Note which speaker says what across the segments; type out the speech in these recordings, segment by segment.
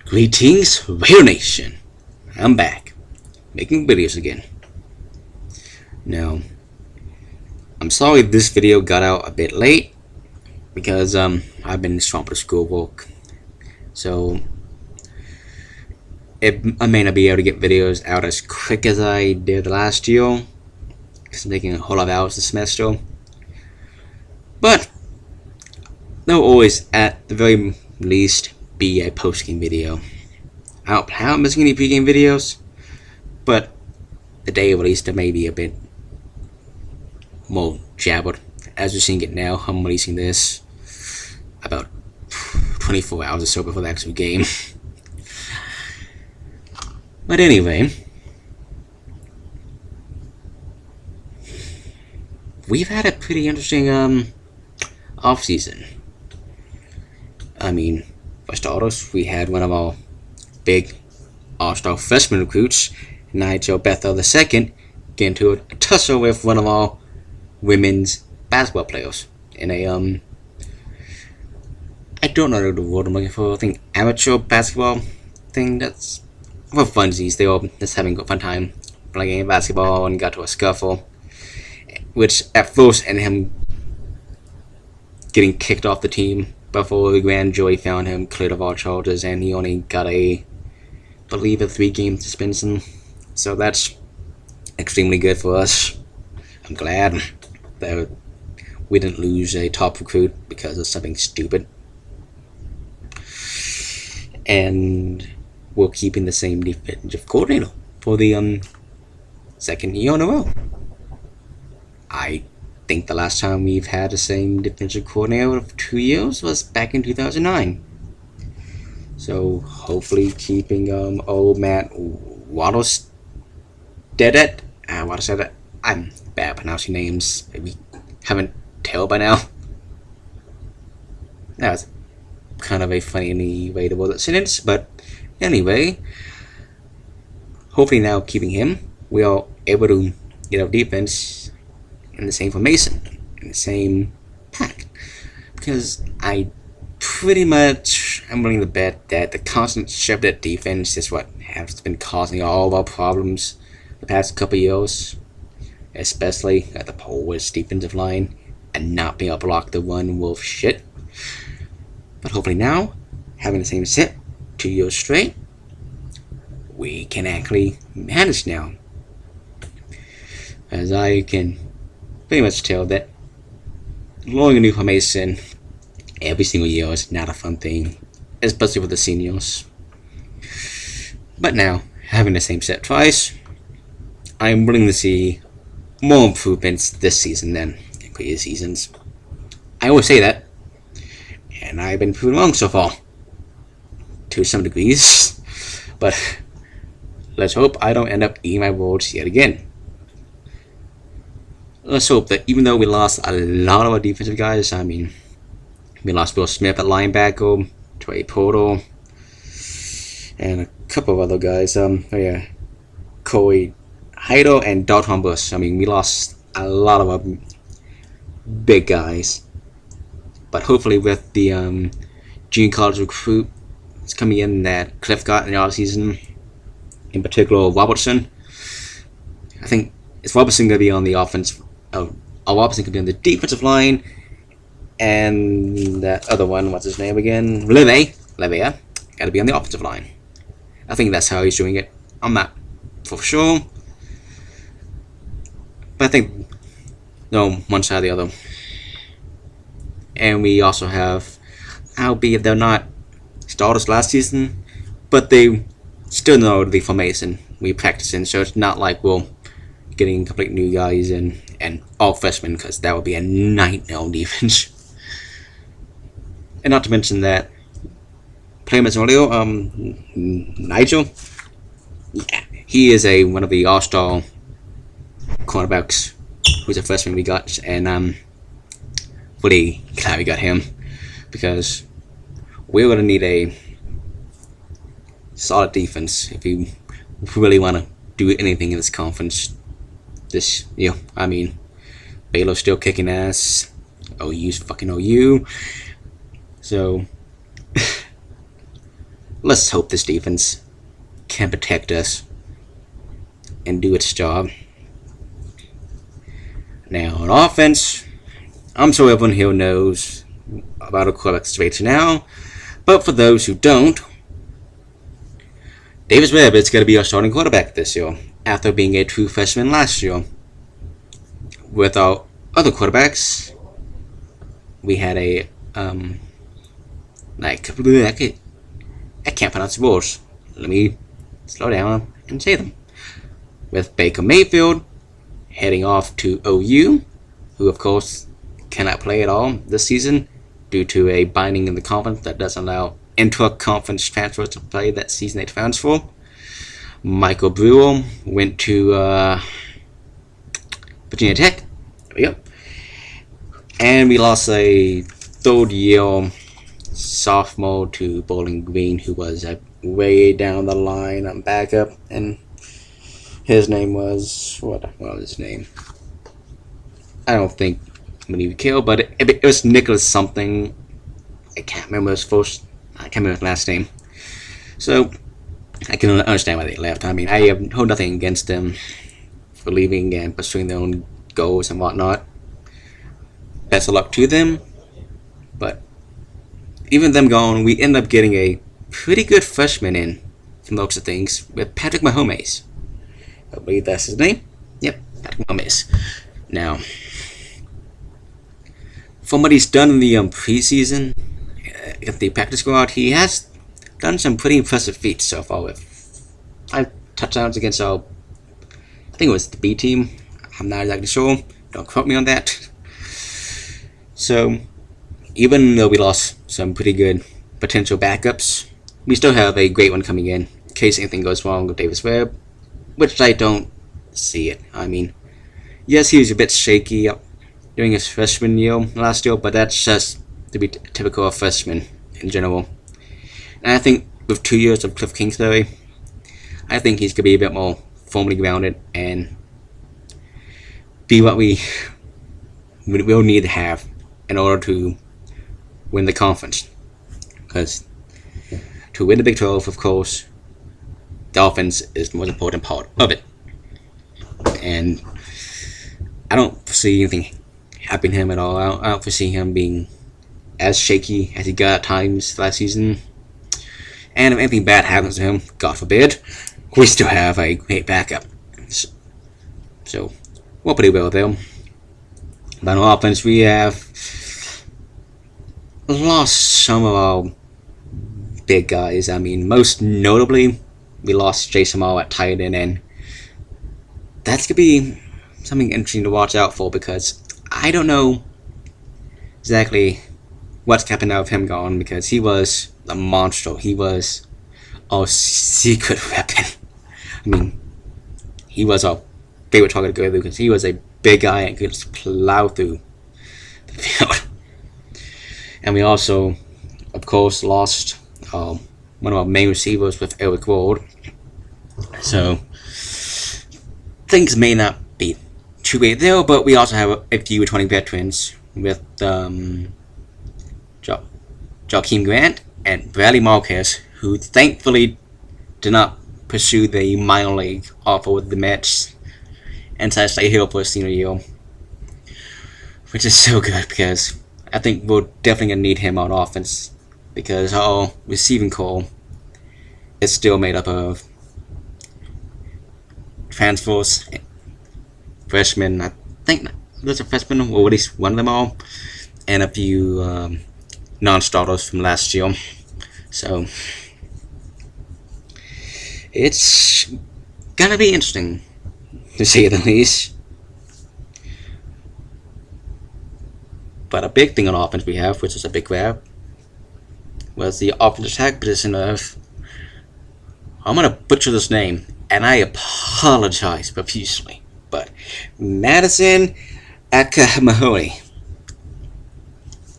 Speaker 1: Greetings, Whale Nation. I'm back, making videos again. Now, I'm sorry this video got out a bit late because I've been swamped with schoolwork, so I may not be able to get videos out as quick as I did last year because I'm taking a whole lot of hours this semester. But there'll always, at the very least, be a post-game video. I don't plan on missing any pre-game videos, but the day of release there may be a bit more jabbered. As you're seeing it now, I'm releasing this about 24 hours or so before the actual game. But anyway, we've had a pretty interesting off-season. I mean, for starters, we had one of our big all-star freshman recruits, Nigel Bethel II, get into a tussle with one of our women's basketball players in a I don't know the word I'm looking for. I think amateur basketball thing. That's for funsies. They all just having a fun time playing basketball and got to a scuffle, which at first ended him getting kicked off the team before the grand jury found him cleared of all charges, and he only got I believe a 3-game suspension. So that's extremely good for us. I'm glad that we didn't lose a top recruit because of something stupid. And we're keeping the same defensive coordinator for the second year in a row. I think the last time we've had the same defensive coordinator of 2 years was back in 2009. So hopefully keeping old Matt Waddle's dead. I'm bad pronouncing names. Maybe haven't tell by now. That was kind of a funny way to word that sentence, but anyway, hopefully now keeping him, we are able to get our defense in the same formation, in the same pack, because I pretty much am willing to bet that the constant shoved at defense is what has been causing all of our problems the past couple years, especially at the poorest defensive line and not being able to block the one wolf shit. But hopefully now, having the same set 2 years straight, we can actually manage now. As I can pretty much tell that learning a new formation every single year is not a fun thing, especially with the seniors. But now, having the same set twice, I'm willing to see more improvements this season than in previous seasons. I always say that, and I've been proven wrong so far, to some degrees. But let's hope I don't end up eating my words yet again. Let's hope that even though we lost a lot of our defensive guys, I mean, we lost Will Smith at linebacker, Trey Porter, and a couple of other guys. Corey Heido and Dalton Bush. I mean, we lost a lot of our big guys. But hopefully with the junior college recruit that's coming in that Cliff got in the offseason, in particular Robertson, I think it's Robertson going to be on the offense. Robertson could be on the defensive line, and that other one, what's his name again? Levy, got to be on the offensive line. I think that's how he's doing it. I'm not for sure, but I think no, one side or the other. And we also have, albeit they're not starters last season, but they still know the formation we practice in, so it's not like we're getting complete new guys in and all freshmen, because that would be a nightmare on defense. And not to mention that, playing as earlier, Nigel, yeah, he is one of the all-star cornerbacks who's a freshman we got, and really glad we got him, because we're going to need a solid defense if we really want to do anything in this conference this year. I mean, Baylor's still kicking ass, OU's fucking OU, so let's hope this defense can protect us and do its job. Now, on offense, I'm sure everyone here knows about our quarterback situation now, but for those who don't, Davis Webb is going to be our starting quarterback this year, after being a true freshman last year. With our other quarterbacks, we had a I can't pronounce the words. Let me slow down and say them. With Baker Mayfield heading off to OU, who of course cannot play at all this season due to a binding in the conference that doesn't allow intra-conference transfers to play that season they transfer. Michael Brewer went to Virginia Tech. There we go. And we lost a third-year sophomore to Bowling Green, who was way down the line on backup, and his name was what was his name? I don't think somebody would kill, but it was Nicholas something. I can't remember his last name. So I can understand why they left. I mean, I have heard nothing against them for leaving and pursuing their own goals and whatnot. Best of luck to them. But even them gone, we end up getting a pretty good freshman in, from the looks of things, with Patrick Mahomes. I believe that's his name. Yep, Patrick Mahomes. Now, from what he's done in the preseason, at the practice squad, he has done some pretty impressive feats so far with 5 touchdowns against our, I think it was the B team. I'm not exactly sure. Don't quote me on that. So, even though we lost some pretty good potential backups, we still have a great one coming in case anything goes wrong with Davis Webb, which I don't see it. I mean, yes, he was a bit shaky during his freshman year last year, but that's just to be typical of freshmen in general. And I think with 2 years of Cliff Kingsbury, I think he's going to be a bit more firmly grounded and be what we will need to have in order to win the conference. Because to win the Big 12, of course, the offense is the most important part of it. And I don't foresee anything happening to him at all. I don't foresee him being as shaky as he got at times last season. And if anything bad happens to him, God forbid, we still have a great backup. So we'll pretty well there. But on offense, we have lost some of our big guys. I mean, most notably, we lost Jason Mall at tight end, and that's going to be something interesting to watch out for, because I don't know exactly what's happened out of him gone, because he was a monster. He was our secret weapon. I mean, he was our favorite target to go through, because he was a big guy and could just plow through the field. And we also, of course, lost one of our main receivers with Eric Ward. So things may not be too great there, but we also have a few returning veterans with Joaquin Grant and Bradley Marquez, who thankfully did not pursue the minor league offer with the Mets and decided to stay here for his senior year, which is so good, because I think we're definitely going to need him on offense, because our receiving core is still made up of transfers, freshmen. I think there's a freshman, or at least one of them all, and a few non-starters from last year. So it's gonna be interesting, to say the least. But a big thing on offense we have, which is a big grab, was the offensive tag position of, I'm gonna butcher this name, and I apologize profusely, but Madison Akamahoni.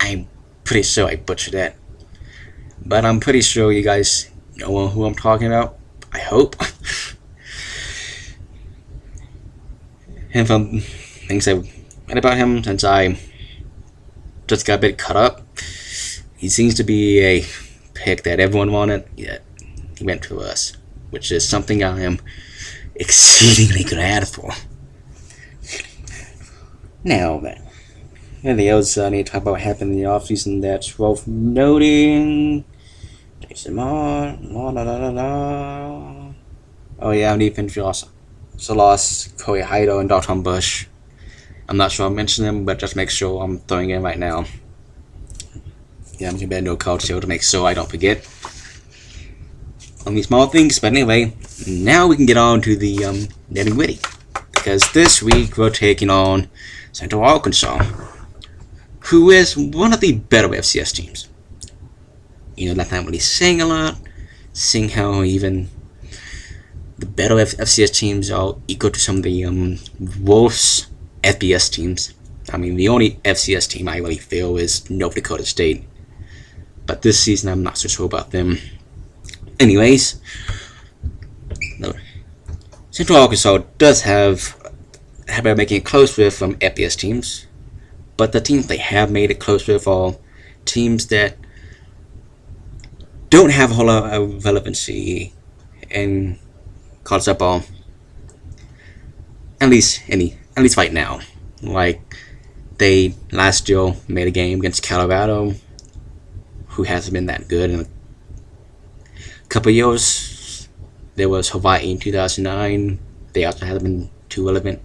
Speaker 1: I'm pretty sure I butchered that, but I'm pretty sure you guys know who I'm talking about. I hope. And from things I've read about him since I just got a bit cut up, he seems to be a pick that everyone wanted, yet he went to us, which is something I am exceedingly glad for. Now then, anything else I need to talk about what happened in the offseason that's worth noting? Jason Moore, oh yeah, on defense we also lost Corey Heido and Dalton Bush. I'm not sure I mentioned them, but just make sure I'm throwing in right now. Yeah, I'm gonna do a call show to make sure I don't forget. Only small things, but anyway, now we can get on to the nitty gritty. Because this week we're taking on Central Arkansas, who is one of the better FCS teams. That's not really saying a lot, seeing how even the better FCS teams are equal to some of the worst FBS teams. I mean, the only FCS team I really feel is North Dakota State. But this season, I'm not so sure about them. Anyways, Central Arkansas does have been making it close with FBS teams. But the teams they have made it close with are teams that don't have a whole lot of relevancy in college football. At least right now. Like, they last year made a game against Colorado, who hasn't been that good in a couple of years. There was Hawaii in 2009. They also haven't been too relevant.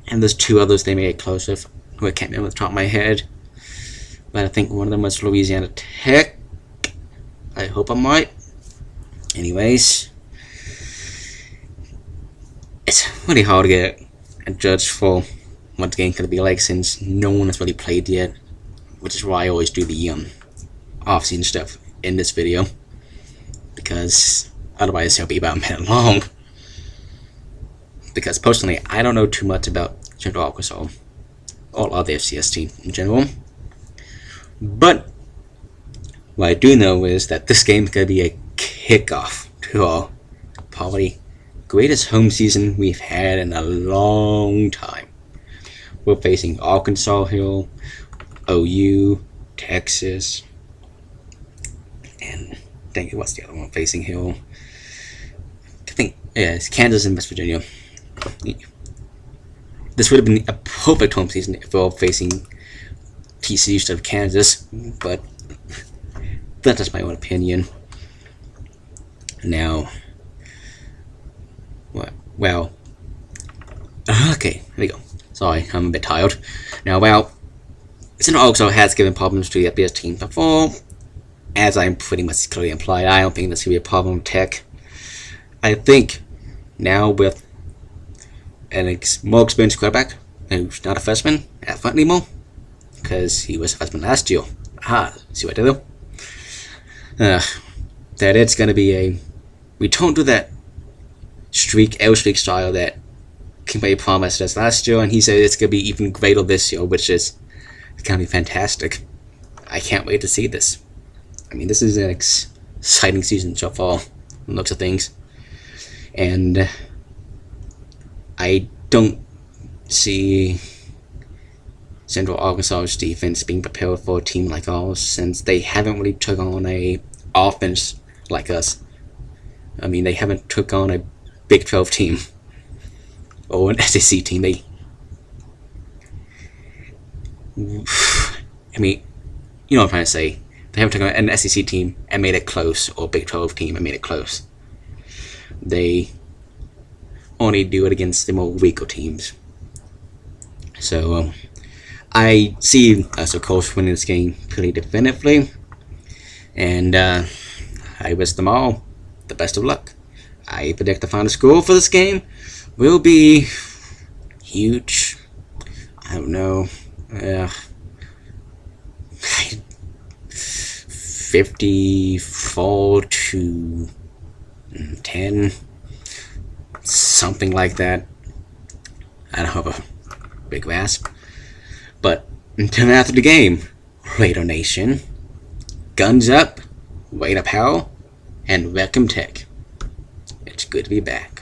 Speaker 1: And there's two others they made it close with, who I can't remember off the top of my head. But I think one of them was Louisiana Tech. I hope I'm right. Anyways, it's really hard to get a judge for what the game's going to be like since no one has really played yet. Which is why I always do the off-season stuff in this video. Because otherwise it'll be about a minute long. Because personally, I don't know too much about Central Arkansas or other FCS teams in general. But what I do know is that this game is going to be a kickoff to our probably greatest home season we've had in a long time. We're facing Arkansas here, OU, Texas, and dang it, what's the other one facing here? I think, yeah, it's Kansas and West Virginia. This would have been a perfect home season if we were facing TCU instead of Kansas, but that's just my own opinion. Now, well, okay, here we go. Sorry, I'm a bit tired. Now, well, Central Arkansas has given problems to the FBS team before. As I'm pretty much clearly implied, I don't think this will be a problem with Tech. I think now with an more experienced quarterback, who's not a freshman at front anymore, because he was a freshman last year. See what I did there? That it's going to be a return to that L streak style that Kimberly promised us last year, and he said it's going to be even greater this year, which is going to be fantastic. I can't wait to see this. I mean, this is an exciting season so far, from looks of things. And I don't see Central Arkansas's defense being prepared for a team like ours, since they haven't really took on a offense like us. I mean, they haven't took on a Big 12 team or an SEC team. I mean, you know what I'm trying to say. They haven't taken on an SEC team and made it close, or a Big 12 team and made it close. They only do it against the more weaker teams. So, I see us, of course, winning this game pretty definitively. And I wish them all the best of luck. I predict the final score for this game will be huge. I don't know. 54-10, something like that. I don't have a big grasp. But until after the game, Raider Nation, guns up, Raider Power, and welcome Tech. It's good to be back.